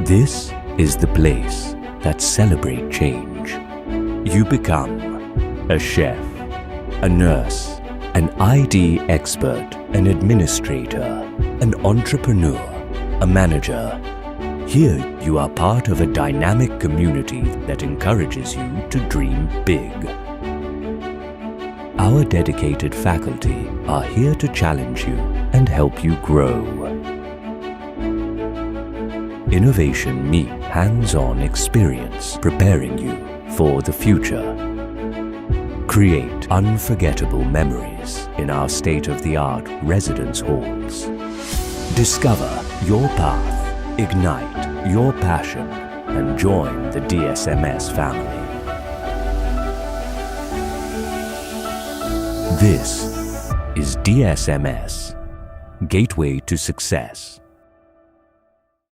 This is the place that celebrates change. You become a chef, a nurse, an ID expert, an administrator, an entrepreneur, a manager. Here you are part of a dynamic community that encourages you to dream big. Our dedicated faculty are here to challenge you and help you grow. Innovation meets hands-on experience, preparing you for the future. Create unforgettable memories in our state-of-the-art residence halls. Discover your path, ignite your passion, and join the DSMS family. This is DSMS, Gateway to Success.